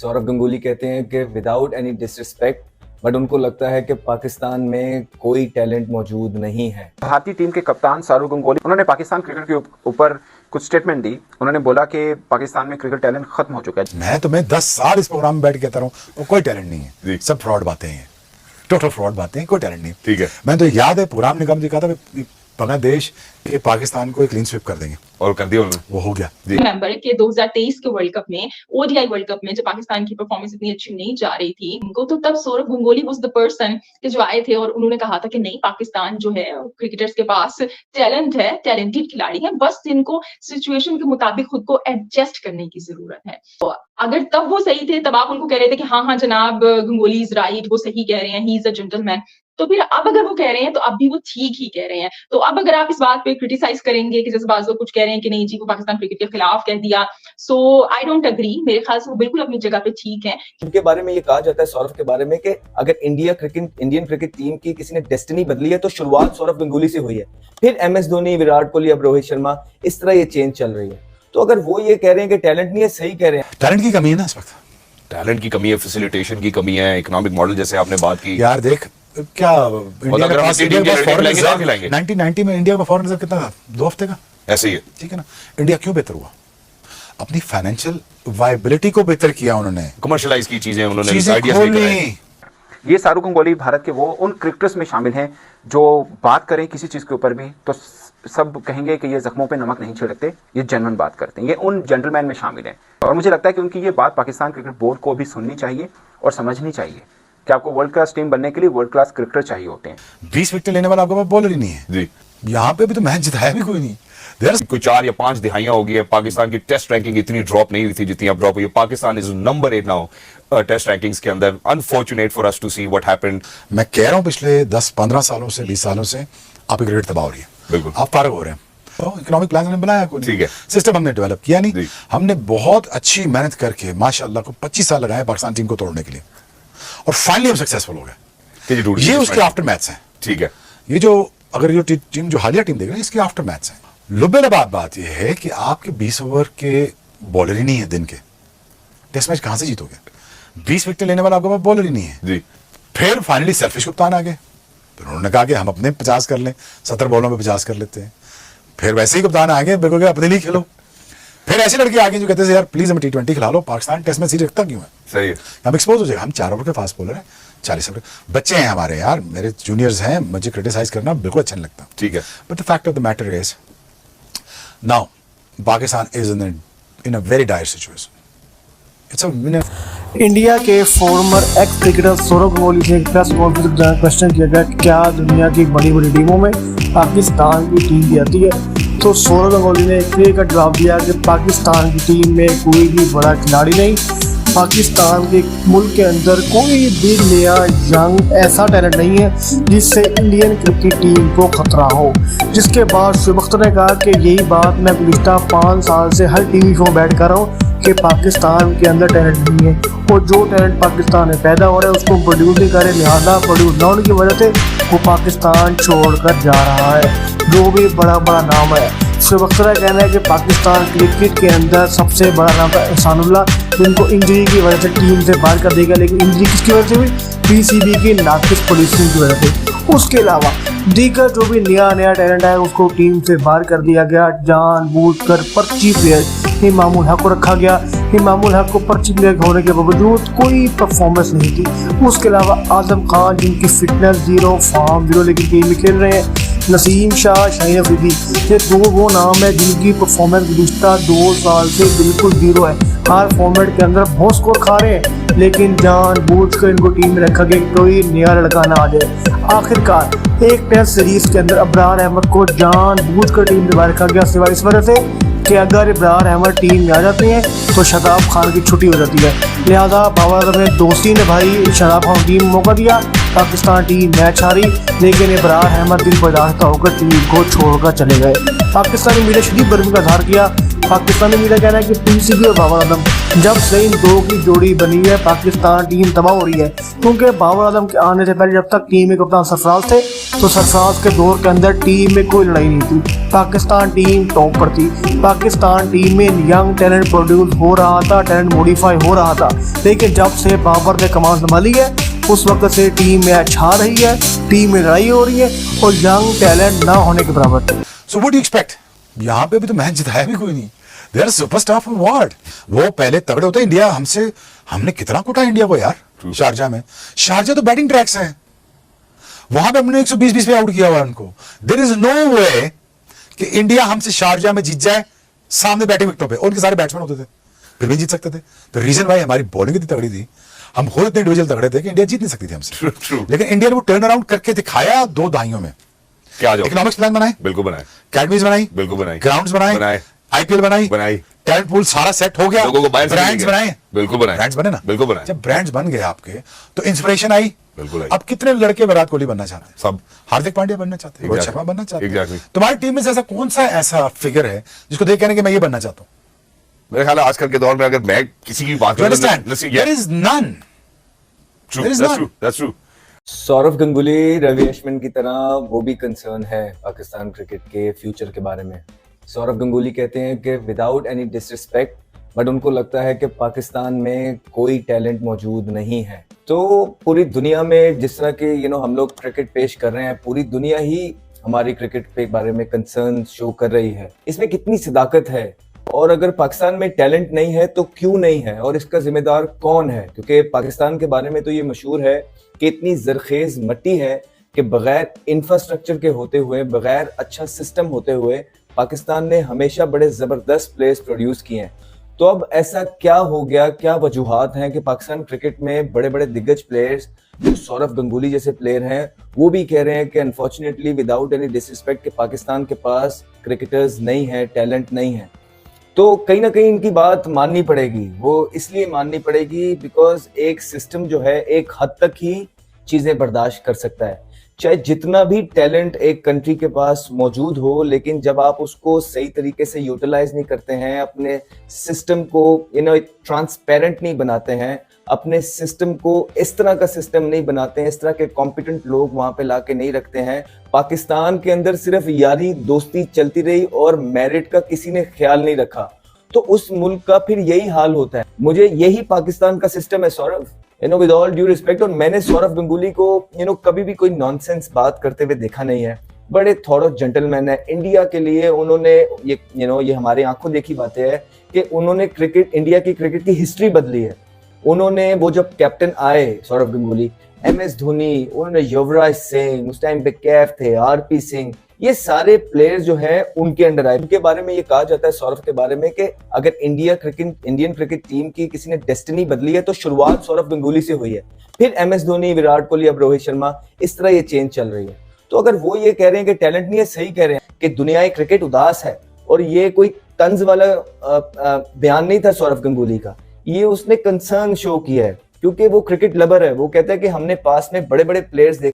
सौरव गंगुली कहते हैं कि विदाउट एनी डिसरिस्पेक्ट बट उनको लगता है कि पाकिस्तान में कोई टैलेंट मौजूद नहीं है। भारतीय टीम के कप्तान सौरव गंगुली उन्होंने पाकिस्तान क्रिकेट के ऊपर कुछ स्टेटमेंट दी। उन्होंने बोला कि पाकिस्तान में क्रिकेट टैलेंट खत्म हो चुका है। मैं तुम्हें 10 साल इस प्रोग्राम में बैठ के कहता रहा हूँ कोई टैलेंट नहीं है, सब फ्रॉड बातें हैं, टोटल फ्रॉड बातें हैं, कोई टैलेंट नहीं। ठीक है, मैं तो याद है प्रोग्राम निगम जी कहा था बांग्लादेश के पाकिस्तान को एक क्लीन स्वीप कर देंगे और कर दिया उन्होंने, वो हो गया। रिमेंबर के 2023 के वर्ल्ड कप में, ओडीआई वर्ल्ड कप में जब पाकिस्तान की परफॉर्मेंस इतनी अच्छी नहीं जा रही थी उनको, तो तब Sourav Ganguly was the person कि जो आए थे और उन्होंने कहा था कि नहीं, पाकिस्तान जो है क्रिकेटर्स के पास टैलेंट है, टैलेंटेड खिलाड़ी हैं, बस इनको सिचुएशन के मुताबिक खुद को एडजस्ट करने की जरूरत है। तो अगर तब वो सही थे, तब आप उनको कह रहे थे कि हाँ जनाब गंगुली इज राइट, वो सही कह रहे हैं, ही इज अ जेंटलमैन, तो फिर अब अगर वो कह रहे हैं तो अब भी वो ठीक ही कह रहे हैं। तो अब अगर आप इस बात पे क्रिटिसाइज करेंगे कि जैसे बाज़ लोग कुछ कह रहे हैं कि नहीं जी वो पाकिस्तान क्रिकेट के खिलाफ कह दिया, सो आई डोंट एग्री। मेरे ख्याल से वो बिल्कुल अपनी जगह पे ठीक है। उनके बारे में ये कहा जाता है सौरव के बारे में कि अगर इंडियन क्रिकेट टीम की किसी ने डेस्टिनी बदली है तो शुरुआत सौरव गंगुली से हुई है, फिर MS धोनी, विराट कोहली, अब रोहित शर्मा, इस तरह ये चेंज चल रही है। तो अगर वो ये कह रहे हैं कि टैलेंट नहीं है, सही कह रहे हैं। टैलेंट की कमी है ना इस वक्त, टैलेंट की कमी है, फैसिलिटेशन की कमी है, इकोनॉमिक मॉडल जैसे आपने बात की। यार देख क्या इंडिया के पास 1990 में इंडिया का फॉरेन रिजर्व कितना था? 2 हफ्ते का, ऐसे ही है। ठीक है ना। इंडिया क्यों बेहतर हुआ? अपनी फाइनेंशियल वायबिलिटी को बेहतर किया उन्होंने, कमर्शलाइज की चीजें उन्होंने, चीजें आइडियाज लेकर आए। ये सौरव गंगुली भारत के वो उन क्रिकेटर्स में शामिल हैं जो बात करें किसी चीज के ऊपर भी तो सब कहेंगे कि ये जख्मों पे नमक नहीं छिड़कते, ये जेन्युइन बात करते हैं। ये उन जेंटलमैन में शामिल हैं और मुझे लगता है कि उनकी ये बात पाकिस्तान क्रिकेट बोर्ड को भी सुननी चाहिए और समझनी चाहिए कि आपको वर्ल्ड क्लास टीम बनने के लिए वर्ल्ड क्लास क्रिकेटर चाहिए होते हैं। 20 विकेट लेने वाला आपके पास बॉलर ही नहीं है जी। यहाँ पे भी तो मैच जिताया भी कोई नहीं। कोई 4 या 5 दिहाइयां हो गई है, पाकिस्तान की टेस्ट रैंकिंग इतनी ड्रॉप नहीं हुई थी जितनी अब ड्रॉप हुई है। Pakistan is number 8 now test rankings के अंदर। Unfortunate for us to see what happened. मैं कह रहा हूँ पिछले 10-15 सालों से, 20 सालों से आपकी क्रिकेट तबाह हो रही है। बिल्कुल, आप फारग हो रहे हैं। तो इकोनॉमिक प्लान हमने बनाया कोई, ठीक है, सिस्टम हमने डेवलप किया नहीं। हमने बहुत अच्छी मेहनत करके माशाल्लाह को 25 साल लगाए पाकिस्तान टीम को तोड़ने के लिए और फाइनली हम सक्सेसफुल हो गए। ये उसके आफ्टर मैथ्स हैं। ठीक है, ये जो अगर ये टीम जो हालिया टीम देख रहे हैं इसके आफ्टर मैथ्स हैं। लुबेलाबाद बात यह है कि आपके 20 ओवर के बॉलर ही नहीं है दिन के, टेस्ट मैच कहां से जीतोगे? 20 विकेट लेने वाला आपके पास बॉलर ही नहीं है जी। फिर फाइनली सेल्फिश कप्तान आ गए, फिर उन्होंने कहा कि हम अपने 50 कर लें, 70 बॉलों में 50 कर लेते हैं। फिर वैसे ही कप्तान आ गए, बिल्कुल अपने लिए खेलो। फिर ऐसे लड़के आ गए जो कहते हैं यार प्लीज हमें T20 खिला लो, पाकिस्तान टेस्ट में सीट रखता क्यों है? सही है, हम एक्सपोज हो जाएगा। हम 4 ओवर के फास्ट बॉलर हैं, 40 ओवर बच्चे हैं हमारे, यार मेरे जूनियर्स हैं, मुझे क्रिटिसाइज करना बिल्कुल अच्छा नहीं लगता। ठीक है, but the fact of the matter is now Pakistan is in a very dire situation. It's a India के former ex cricketer Sourav Ganguly से प्रेस कॉन्फ्रेंस के दौरान क्वेश्चन किया गया क्या दुनिया की बड़ी बड़ी टीमों में पाकिस्तान की टीम भी आती है, तो सौरव गंगुली ने क्लियर कट जवाब दिया कि पाकिस्तान की टीम में कोई भी बड़ा खिलाड़ी नहीं। पाकिस्तान के मुल्क के अंदर कोई भी नया यंग ऐसा टैलेंट नहीं है जिससे इंडियन क्रिकेट टीम को खतरा हो। जिसके बाद शुएब अख्तर ने कहा कि यही बात मैं पिछले 5 साल से हर टीवी शो में बैठ कर रहा हूँ कि पाकिस्तान के अंदर टैलेंट नहीं है और जो टैलेंट पाकिस्तान में पैदा हो रहा है उसको प्रोड्यूस नहीं कर रहे, लिहाजा प्रोड्यूस न होने की वजह से वो पाकिस्तान छोड़कर जा रहा है। जो भी बड़ा बड़ा नाम है, शुएब अख्तर का कहना है कि पाकिस्तान क्रिकेट के अंदर सबसे बड़ा नाम है एहसानुल्लाह, जिनको इंजरी की वजह से टीम से बाहर कर देगा। लेकिन इंजरी किसकी वजह से हुई? PCB की नाकिस पोजीशनिंग की वजह से। उसके अलावा दीगर जो भी नया टैलेंट है उसको टीम से बाहर कर दिया गया। जानबूझकर पर्ची प्लेयर इमामुल हक को रखा गया। इमामुल हक को पर्ची प्लेयर होने के बावजूद कोई परफॉर्मेंस नहीं थी। उसके अलावा आजम खान जिनकी फिटनेस 0, फॉर्म 0 लेकिन टीम में खेल रहे हैं। नसीम शाह, शाहीन अफरीदी, ये 2 वो नाम है जिनकी परफॉर्मेंस गुज़िश्ता 2 साल से बिल्कुल 0 है। हर फॉर्मेट के अंदर बहुत स्कोर खा रहे हैं लेकिन जानबूझकर इनको टीम में रखा गया कोई नया लड़का ना आ जाए। आखिरकार एक टेस्ट सीरीज के अंदर अबरार अहमद को जानबूझकर टीम में बाहर रखा गया सिवाय इस वजह से कि अगर इब्रार अहमद टीम में आ जाते हैं तो शादाब खान की छुट्टी हो जाती है। लिहाजा बाबर आजम ने दोस्ती ने भाई शादाब खान टीम मौका दिया, पाकिस्तान टीम मैच हारी, लेकिन इब्रार अहमद दिल बर्दाश्त होकर टीम को छोड़कर चले गए। पाकिस्तानी मीडिया शदीद बर्मी का इजहार किया। पाकिस्तानी मीडिया कहना है कि PCB और बाबर आजम जब से इन 2 की जोड़ी बनी है पाकिस्तान टीम तबाह हो रही है, क्योंकि बाबर आजम के आने से पहले जब तक टीम में कप्तान सरफराज थे तो सरफराज के दौर के अंदर टीम में कोई लड़ाई नहीं थी, पाकिस्तान टीम टॉप पर थी, पाकिस्तान टीम में यंग टैलेंट प्रोड्यूस हो रहा था, टैलेंट मॉडिफाई हो रहा था। लेकिन जब से बाबर ने कमान संभाली है उस वक्त से टीम में छा रही है, टीम में लड़ाई हो रही है और यंग टैलेंट ना होने के बराबर। So what do you expect? यहाँ पे भी तो मैच जिताया भी कोई नहीं। They are superstar for what? वो पहले तगड़े होते इंडिया हमसे, हमने कितना कूटा इंडिया को यार शारजा में। शारजा तो बैटिंग ट्रैक्स है, वहां पे हमने 120 पे आउट किया हुआ उनको। देयर इज नो वे कि इंडिया हमसे शारजा में जीत जाए सामने बैटिंग विकेटों पे, और उनके सारे बैट्समैन होते थे फिर भी जीत सकते थे। तो रीजन भाई हमारी बॉलिंग इतनी तगड़ी थी, हम खुद इतने इंडिविजुअल तगड़े थे कि इंडिया जीत नहीं सकती थी हमसे। लेकिन इंडिया ने वो टर्न अराउंड करके दिखाया 2 दहाइयों में। क्या जवाब? इकोनॉमिक्स प्लान बनाए, बिल्कुल बनाए, अकेडमीज बनाई, बिल्कुल बनाई, ग्राउंड्स बनाए, आईपीएल बनाई, टैलेंट पूल सारा सेट हो गया, लोगों को बाहर से ब्रांड्स मिलेंगे। बनाए, बिल्कुल बनाए, ब्रांड्स बने ना, बिल्कुल बनाए। जब ब्रांड्स बन गए आपके तो इंस्पिरेशन आई। बिल्कुल आई। अब कितने लड़के विराट कोहली बनना चाहते हैं? सब। हार्दिक पांड्या बनना चाहते हैं, रोहित Exactly. शर्मा बनना चाहते हैं। Exactly. तुम्हारी टीम में से ऐसा कौन सा ऐसा फिगर है जिसको देख कहने कि मैं ये बनना चाहता हूँ? मेरे ख्याल है आजकल के दौर में अगर मैं किसी की बात You understand? There is none. There is none. That's true. Saurav Ganguly, Ravi Ashwin की तरह वो भी कंसर्न है पाकिस्तान क्रिकेट के फ्यूचर के बारे में। सौरव गंगुली कहते हैं कि विदाउट एनी डिसरिस्पेक्ट, बट उनको लगता है कि पाकिस्तान में कोई टैलेंट मौजूद नहीं है। तो पूरी दुनिया में जिस तरह के हम लोग क्रिकेट पेश कर रहे हैं, पूरी दुनिया ही हमारी क्रिकेट के बारे में कंसर्न शो कर रही है। इसमें कितनी सदाकत है, और अगर पाकिस्तान में टैलेंट नहीं है तो क्यों नहीं है, और इसका जिम्मेदार कौन है? क्योंकि पाकिस्तान के बारे में तो ये मशहूर है कि इतनी जरखेज मट्टी है कि बगैर इंफ्रास्ट्रक्चर के होते हुए, बगैर अच्छा सिस्टम होते हुए पाकिस्तान ने हमेशा बड़े जबरदस्त प्लेयर्स प्रोड्यूस किए हैं। तो अब ऐसा क्या हो गया, क्या वजूहात हैं कि पाकिस्तान क्रिकेट में बड़े बड़े दिग्गज प्लेयर्स जो सौरव गंगुली जैसे प्लेयर हैं वो भी कह रहे हैं कि अनफॉर्चुनेटली विदाउट एनी डिसरिस्पेक्ट कि पाकिस्तान के पास क्रिकेटर्स नहीं है, टैलेंट नहीं है। तो कहीं ना कहीं इनकी बात माननी पड़ेगी। वो इसलिए माननी पड़ेगी बिकॉज एक सिस्टम जो है एक हद तक ही चीजें बर्दाश्त कर सकता है। चाहे जितना भी टैलेंट एक कंट्री के पास मौजूद हो, लेकिन जब आप उसको सही तरीके से यूटिलाइज नहीं करते हैं, अपने सिस्टम को ट्रांसपेरेंट नहीं बनाते हैं, अपने सिस्टम को इस तरह का सिस्टम नहीं बनाते हैं, इस तरह के कॉम्पिटेंट लोग वहां पे लाके नहीं रखते हैं, पाकिस्तान के अंदर सिर्फ यारी दोस्ती चलती रही और मेरिट का किसी ने ख्याल नहीं रखा, तो उस मुल्क का फिर यही हाल होता है। मुझे यही पाकिस्तान का सिस्टम है Sourav, with all due respect. और मैंने सौरव गंगुली को कभी भी कोई नॉनसेंस बात करते हुए देखा नहीं है। बड़े थॉरो जेंटलमैन है। इंडिया के लिए उन्होंने ये हमारे आंखों देखी बातें है कि उन्होंने क्रिकेट, इंडिया की क्रिकेट की हिस्ट्री बदली है। उन्होंने वो जब कैप्टन आए सौरव गंगुली, MS धोनी, उन्होंने युवराज सिंह, उस टाइम पे कैफ थे, RP सिंह, ये सारे प्लेयर्स जो हैं उनके अंडर आए। उनके बारे में ये कहा जाता है सौरव के बारे में कि अगर इंडियन क्रिकेट टीम की किसी ने डेस्टिनी बदली है तो शुरुआत सौरव गंगुली से हुई है। फिर MS धोनी, विराट कोहली, अब रोहित शर्मा, इस तरह ये चेंज चल रही है। तो अगर वो ये कह रहे हैं कि टैलेंट नहीं है, सही कह रहे हैं कि दुनियाई क्रिकेट उदास है, और ये कोई तंज वाला बयान नहीं था सौरव गंगुली का, ये उसने कंसर्न शो किया है क्योंकि वो क्रिकेट लवर है। वो कहता है कि हमने पास में बड़े बड़े प्लेयर्स देखे